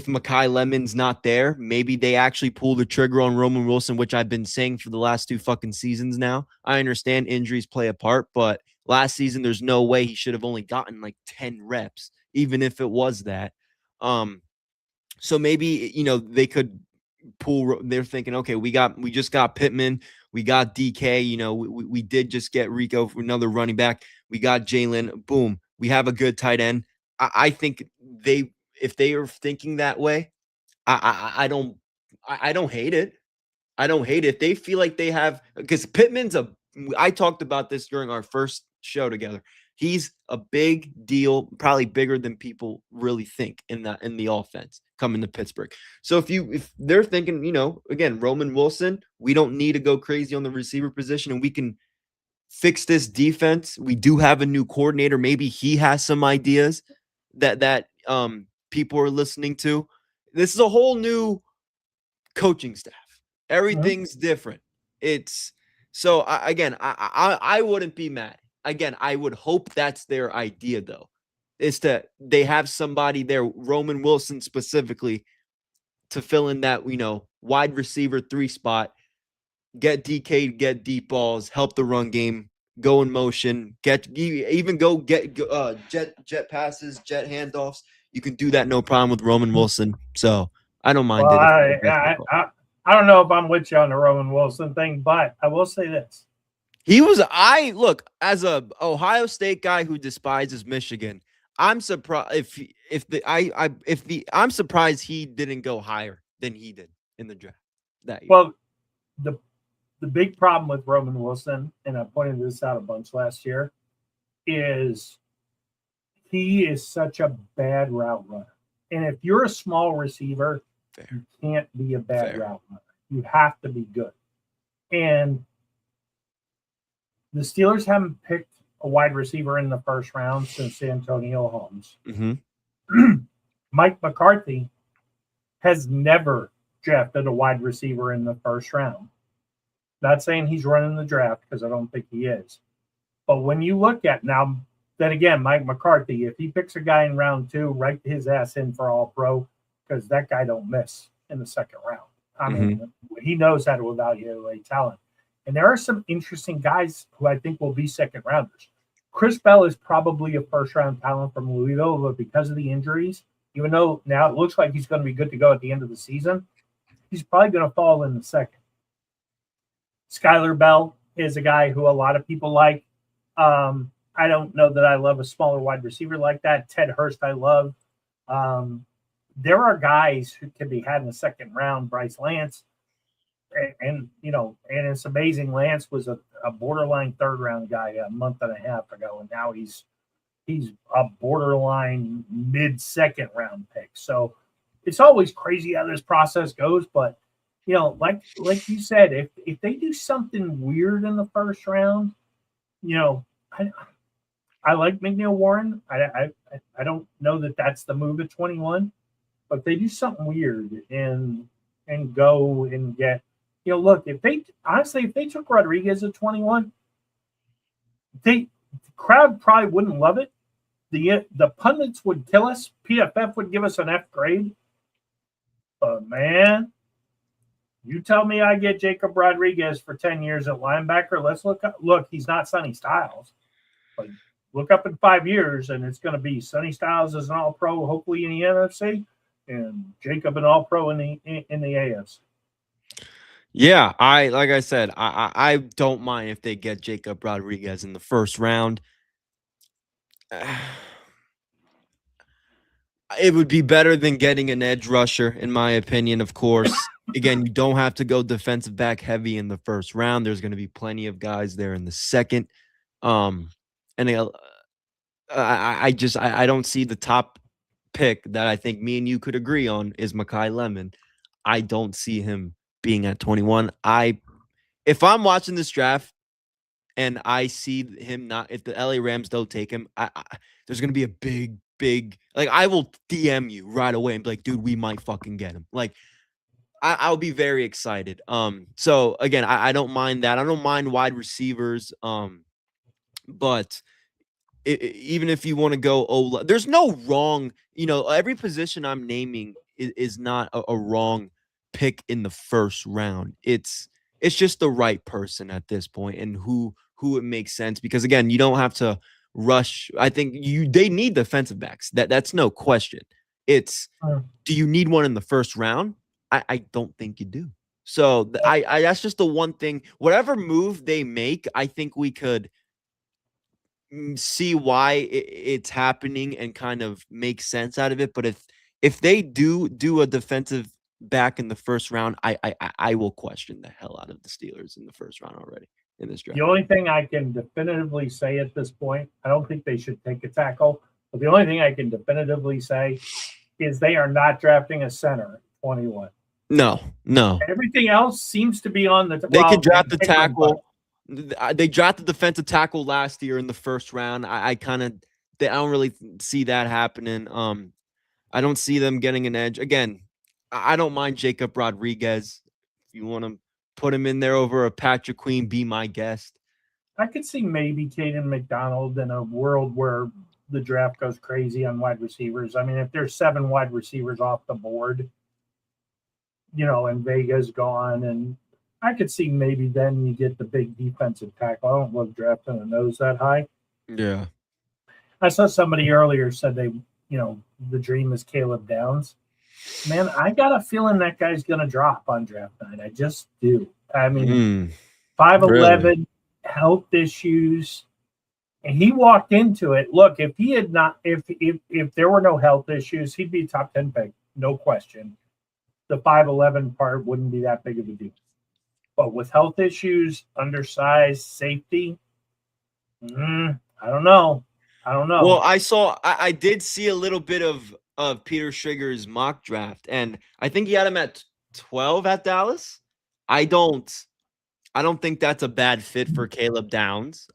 Mekhi Lemon's not there, maybe they actually pull the trigger on Roman Wilson, which I've been saying for the last 2 fucking seasons now. I understand injuries play a part, but last season, there's no way he should have only gotten like 10 reps, even if it was that. So maybe, they could pull. They're thinking, okay, we just got Pittman. We got DK. We did just get Rico for another running back. We got Jalen. Boom. We have a good tight end. I think if they are thinking that way, I don't hate it. I don't hate it. If they feel like they have, because Pittman's I talked about this during our first show together. He's a big deal, probably bigger than people really think in the offense coming to Pittsburgh. So if they're thinking, again, Roman Wilson, we don't need to go crazy on the receiver position and we can fix this defense. We do have a new coordinator. Maybe he has some ideas that people are listening to. This is a whole new coaching staff. Everything's different. It's so I wouldn't be mad. Again, I would hope that's their idea, though, is that they have somebody there, Roman Wilson specifically, to fill in that, wide receiver 3 spot, get DK, get deep balls, help the run game, go in motion, get jet passes, jet handoffs. You can do that no problem with Roman Wilson. So I don't mind it. I don't know if I'm with you on the Roman Wilson thing, but I will say this. As a Ohio State guy who despises Michigan, I'm surprised I'm surprised he didn't go higher than he did. in the draft that year. Well, the big problem with Roman Wilson, and I pointed this out a bunch last year, is he is such a bad route runner. And if you're a small receiver, you can't be a bad route runner. You have to be good. And the Steelers haven't picked a wide receiver in the first round since Antonio Holmes. Mm-hmm. Mike McCarthy has never drafted a wide receiver in the first round. Not saying he's running the draft, because I don't think he is. But when you look at now, then again, Mike McCarthy, if he picks a guy in round 2, write his ass in for all pro, because that guy don't miss in the second round. I mean, he knows how to evaluate talent. And there are some interesting guys who I think will be second rounders. Chris Bell is probably a first round talent from Louisville, but because of the injuries, even though now it looks like he's going to be good to go at the end of the season, he's probably going to fall in the second. Skylar Bell is a guy who a lot of people like. I don't know that I love a smaller wide receiver like that. Ted Hurst, I love. There are guys who can be had in the second round. Bryce Lance, and it's amazing. Lance was a borderline third round guy a month and a half ago, and now he's a borderline mid second round pick. So it's always crazy how this process goes, but like you said, if they do something weird in the first round, I like McNeil Warren. I don't know that that's the move at 21, but if they do something weird and go and get, look, if they took Rodriguez at 21, the crowd probably wouldn't love it. The pundits would kill us. PFF would give us an F grade. But man, you tell me I get Jacob Rodriguez for 10 years at linebacker. Let's look, he's not Sonny Styles. But look up in 5 years, and it's going to be Sonny Styles as an all-pro, hopefully in the NFC, and Jacob an all-pro in the AFC. Yeah, like I said, I don't mind if they get Jacob Rodriguez in the first round. It would be better than getting an edge rusher, in my opinion, of course. Again, you don't have to go defensive back heavy in the first round. There's going to be plenty of guys there in the second. And I don't see the top pick that I think me and you could agree on is Mekhi Lemon. I don't see him being at 21. If I'm watching this draft and I see him if the LA Rams don't take him, there's going to be a big, like, I will DM you right away and be like, dude, we might fucking get him. Like, I'll be very excited. So again, I don't mind that. I don't mind wide receivers. But even if you want to go, there's no wrong, every position I'm naming is not a wrong pick in the first round. It's just the right person at this point and who it makes sense, because again, you don't have to rush. I think they need defensive backs. That's no question. It's, do you need one in the first round? I don't think you do. So that's just the one thing. Whatever move they make, I think we could see why it's happening and kind of make sense out of it. But if they do a defensive back in the first round, I will question the hell out of the Steelers in the first round already in this draft. The only thing I can definitively say at this point, I don't think they should take a tackle, but the only thing I can definitively say is they are not drafting a center at 21. No. Everything else seems to be on the. They could draft the tackle. They drafted defensive tackle last year in the first round. I don't really see that happening. I don't see them getting an edge. Again, I don't mind Jacob Rodriguez. If you want to put him in there over a Patrick Queen, be my guest. I could see maybe Caden McDonald in a world where the draft goes crazy on wide receivers. I mean, if there's 7 wide receivers off the board, and Vega's gone, and I could see maybe then you get the big defensive tackle. I don't love drafting a nose that high. Yeah. I saw somebody earlier said the dream is Caleb Downs. Man, I got a feeling that guy's going to drop on draft night. I just do. I mean, 5'11", really? Health issues. And he walked into it. Look, if he had not, if there were no health issues, he'd be a top 10 pick, no question. the 5'11" part wouldn't be that big of a deal. But with health issues, undersized, safety, I don't know. Well, I did see a little bit of Peter Schrager's mock draft, and I think he had him at 12 at Dallas. I don't think that's a bad fit for Caleb Downs.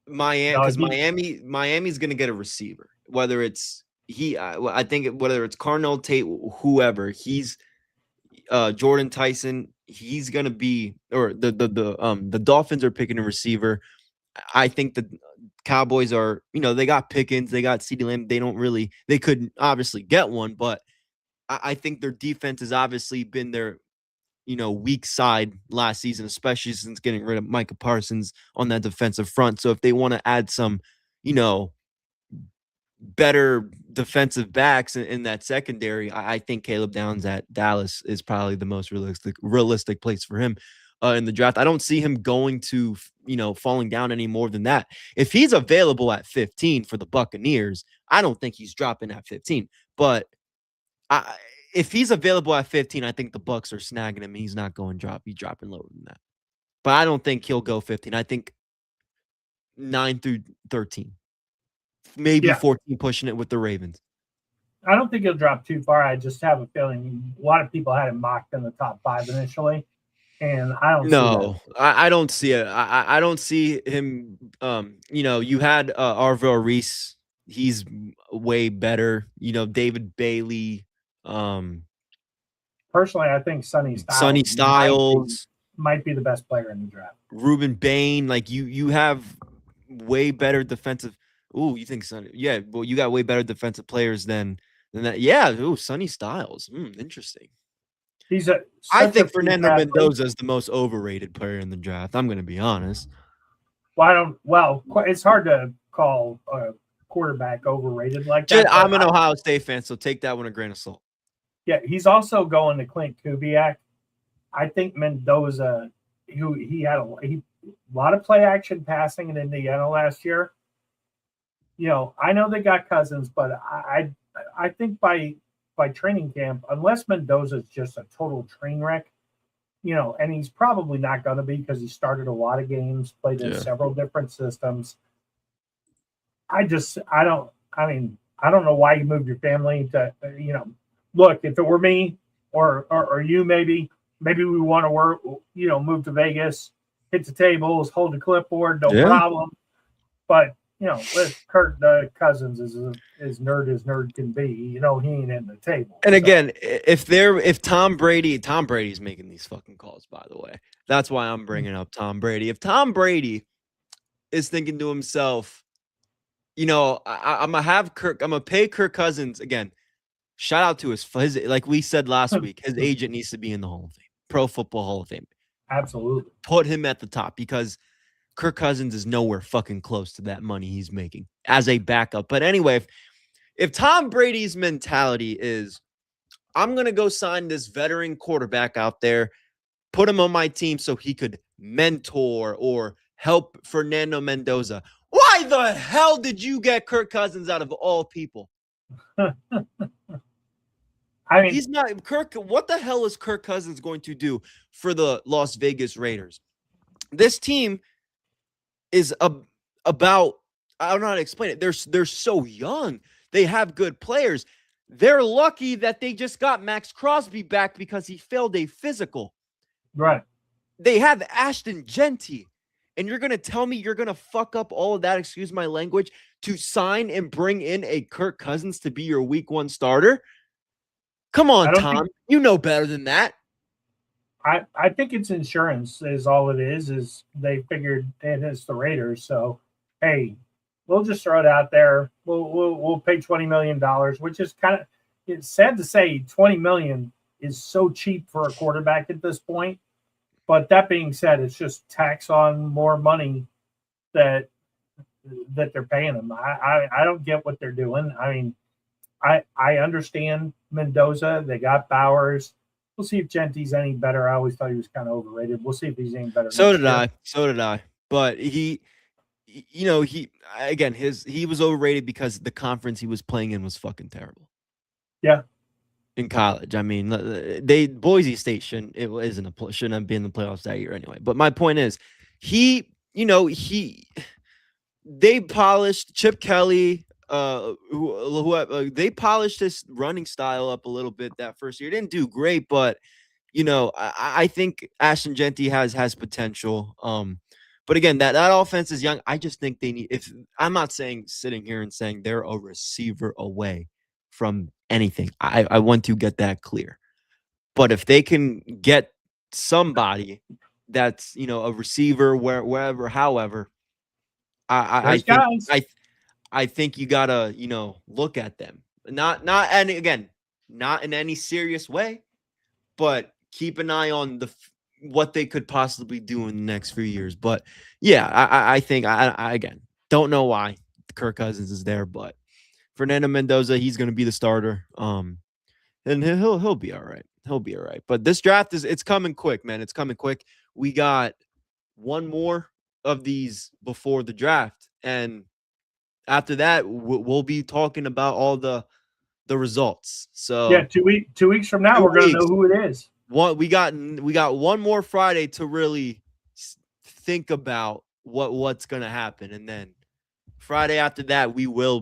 Miami's going to get a receiver, whether it's I think whether it's Carnell Tate, whoever. He's Jordan Tyson. He's going to be, or the Dolphins are picking a receiver. I think the Cowboys are, they got Pickens, they got CeeDee Lamb. They couldn't obviously get one, but I think their defense has obviously been their, weak side last season, especially since getting rid of Micah Parsons on that defensive front. So if they want to add some, better defensive backs in that secondary, I think Caleb Downs at Dallas is probably the most realistic place for him in the draft. I don't see him going to, falling down any more than that. If he's available at 15 for the Buccaneers, I don't think he's dropping at 15. But if he's available at 15, I think the Bucs are snagging him. He's not going he's dropping lower than that. But I don't think he'll go 15. I think 9 through 13. Maybe 14 pushing it with the Ravens. I don't think he'll drop too far. I just have a feeling a lot of people had him mocked in the top 5 initially. And I don't see that. I don't see it. I don't see him. You had Arvell Reese. He's way better. David Bailey. Personally, I think Sonny Styles might be the best player in the draft. Ruben Bain, you have way better defensive. Ooh, you think Sonny? Yeah, well, you got way better defensive players than that. Yeah, Sonny Styles. Interesting. I think Fernando Mendoza is the most overrated player in the draft. I'm going to be honest. Well, it's hard to call a quarterback overrated like that. I'm an Ohio State fan, so take that with a grain of salt. Yeah, he's also going to Clint Kubiak. I think Mendoza, he had a lot of play action passing in Indiana last year. I know they got Cousins, but I think by training camp, unless Mendoza is just a total train wreck, and he's probably not going to be because he started a lot of games, played in several different systems. I don't know why you moved your family to, look, if it were me or you, maybe we want to work, move to Vegas, hit the tables, hold the clipboard, no problem. But, Kirk Cousins is as nerd can be. He ain't in the table. And again, if Tom Brady's making these fucking calls, by the way. That's why I'm bringing up Tom Brady. If Tom Brady is thinking to himself, I'm gonna pay Kirk Cousins again. Shout out to his like we said last week, his agent needs to be in the Hall of Fame, Pro Football Hall of Fame. Absolutely. Put him at the top because Kirk Cousins is nowhere fucking close to that money he's making as a backup. But anyway, if Tom Brady's mentality is, I'm going to go sign this veteran quarterback out there, put him on my team so he could mentor or help Fernando Mendoza. Why the hell did you get Kirk Cousins out of all people? He's not Kirk. What the hell is Kirk Cousins going to do for the Las Vegas Raiders? This team is about, I don't know how to explain it. They're so young. They have good players. They're lucky that they just got Max Crosby back because he failed a physical. Right. They have Ashton Genty. And you're going to tell me you're going to fuck up all of that, excuse my language, to sign and bring in a Kirk Cousins to be your week 1 starter? Come on, Tom. You know better than that. I think it's insurance is all it is they figured it is the Raiders. So, hey, we'll just throw it out there. We'll pay $20 million, which is it's sad to say $20 million is so cheap for a quarterback at this point. But that being said, it's just tax on more money that they're paying them. I don't get what they're doing. I mean, I understand Mendoza. They got Bowers. We'll see if Genty's any better. I always thought he was kind of overrated. We'll see if he's any better. So did I. But he was overrated because the conference he was playing in was fucking terrible. Yeah. in college. I mean, Boise State shouldn't have been in the playoffs that year anyway. But my point is, they polished Chip Kelly. They polished his running style up a little bit that first year. Didn't do great, but I think Ashton Genty has potential. But again, that offense is young. I just think they need. If I'm not sitting here and saying they're a receiver away from anything, I want to get that clear. But if they can get somebody that's a receiver wherever, however, I think you gotta look at them. Not and again, not in any serious way, but keep an eye on what they could possibly do in the next few years. But yeah, I think I again don't know why Kirk Cousins is there, but Fernando Mendoza, he's going to be the starter. And he'll be all right. He'll be all right. But this draft it's coming quick, man. It's coming quick. We got one more of these before the draft, and after that, we'll be talking about all the results. So yeah, 2 weeks from now, we're going to know who it is. We got one more Friday to really think about what's going to happen, and then Friday after that we will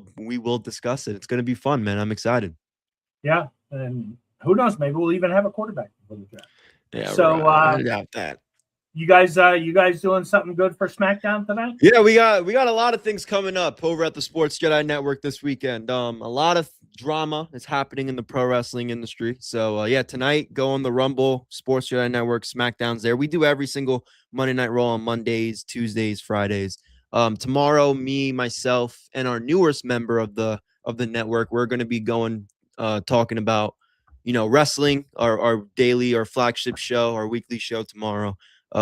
discuss it. It's going to be fun, man. I'm excited. Yeah, and who knows? Maybe we'll even have a quarterback before the draft. Yeah. So I doubt that. You guys doing something good for SmackDown tonight? Yeah, we got a lot of things coming up over at the Sports Jedi Network this weekend. A lot of drama is happening in the pro wrestling industry. So yeah, tonight go on the Rumble, Sports Jedi Network, SmackDown's there. We do every single Monday Night Raw on Mondays, Tuesdays, Fridays. Tomorrow, me, myself, and our newest member of the network, we're going to be going talking about wrestling, our daily, our flagship show, our weekly show tomorrow.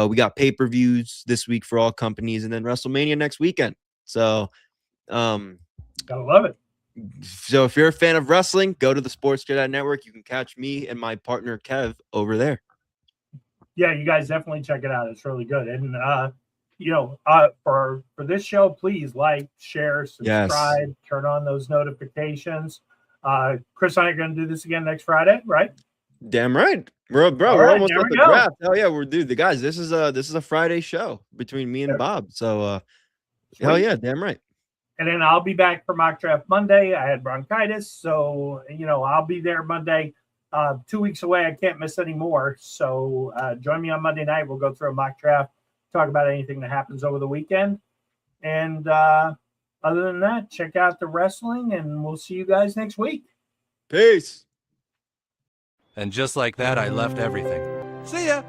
We got pay-per-views this week for all companies, and then WrestleMania next weekend. So, gotta love it. So if you're a fan of wrestling, go to the Sports Jedi Network. You can catch me and my partner Kev over there. Yeah, you guys definitely check it out. It's really good. And for this show, please like, share, subscribe, turn on those notifications. Chris and I are going to do this again next Friday, right? Damn right. We're almost at the draft. Hell yeah, the guys. This is a Friday show between me and Bob. So hell yeah, damn right. And then I'll be back for mock draft Monday. I had bronchitis, so I'll be there Monday. 2 weeks away. I can't miss any more. So join me on Monday night. We'll go through a mock draft, talk about anything that happens over the weekend. And other than that, check out the wrestling, and we'll see you guys next week. Peace. And just like that, I left everything. See ya!